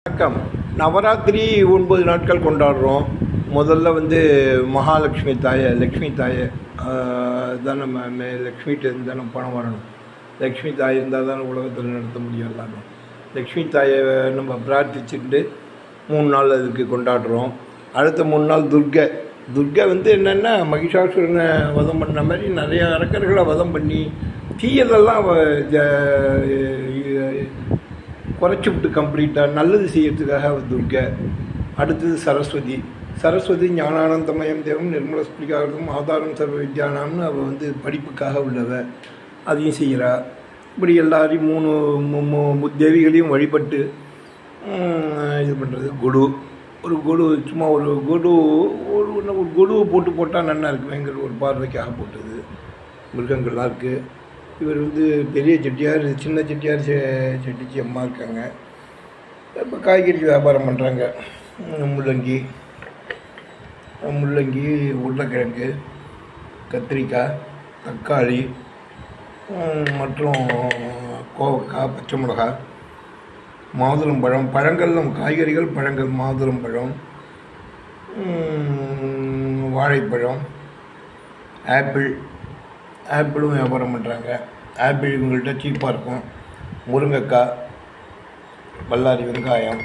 வணக்கம். நவராத்திரி 9 நாட்கள் கொண்டாடுறோம். முதல்ல மகாலட்சுமி தாயை, லக்ஷ்மி தாயை தான் நம்ம லக்ஷ்மிகிட்ட இருந்து தான் பணம் வரணும். லக்ஷ்மி தாய் இருந்தால் தான் உலகத்தில் நடத்த முடியும் எல்லாமே. லக்ஷ்மி தாயை நம்ம பிரார்த்திச்சுட்டு 3 நாள் அதுக்கு கொண்டாடுறோம். அடுத்த 3 நாள் துர்கை. துர்கை என்னென்னா மகிஷாசுரனை வதம் பண்ண மாதிரி நிறையா அரக்கர்களை வதம் பண்ணி தீயதெல்லாம் குறைச்சி விட்டு கம்ப்ளீட்டாக நல்லது செய்யறதுக்காக துர்கை. அடுத்தது சரஸ்வதி. சரஸ்வதி ஞானானந்தமயம் தேவம் நிர்மல ஸ்படிகாரகம் ஆதாரம் சர்வ வித்யானாம்னு அவள் படிப்புக்காக உள்ளவ, அதையும் செய்கிறா. இப்படி எல்லாரையும் 3 தேவிகளையும் வழிபட்டு இது பண்ணுறது. குடு ஒரு குடு சும்மா ஒரு குடுவை போட்டால் நல்லா இருக்குவேங்கிற ஒரு பார்வைக்காக போட்டது. மிருகங்கள்லாம் இருக்குது. இவர் பெரிய செட்டியார், சின்ன செட்டியார் செட்டிச்சி அம்மா இருக்காங்க. இப்போ காய்கறி வியாபாரம் பண்ணுறாங்க. முள்ளங்கி, உருளைக்கிழங்கு, கத்திரிக்காய், தக்காளி மற்றும் கோவக்காய், பச்சை மிளகாய், மாதுளம்பழம், பழங்கள், காய்கறிகள், பழங்கள், மாதுளம்பழம், வாழைப்பழம், ஆப்பிளும் வியாபாரம் பண்ணுறாங்க. ஆப்பிள் இவங்கள்ட்ட சீப்பாக இருக்கும். முருங்கைக்காய், பல்லாரி வெங்காயம்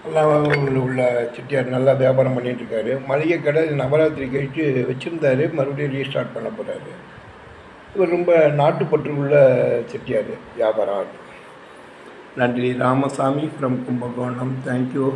எல்லாம் உள்ள செட்டியார் நல்லா வியாபாரம் பண்ணிகிட்ருக்காரு. மளிகை கடை நவராத்திரி கழித்து வச்சுருந்தார், மறுபடியும் ரீஸ்டார்ட் பண்ண போகிறாரு. இவர் ரொம்ப நாட்டுப்பற்று உள்ள செட்டியார், வியாபாரம். நன்றி. ராமசாமி ஃப்ரம் கும்பகோணம். தேங்க்யூ.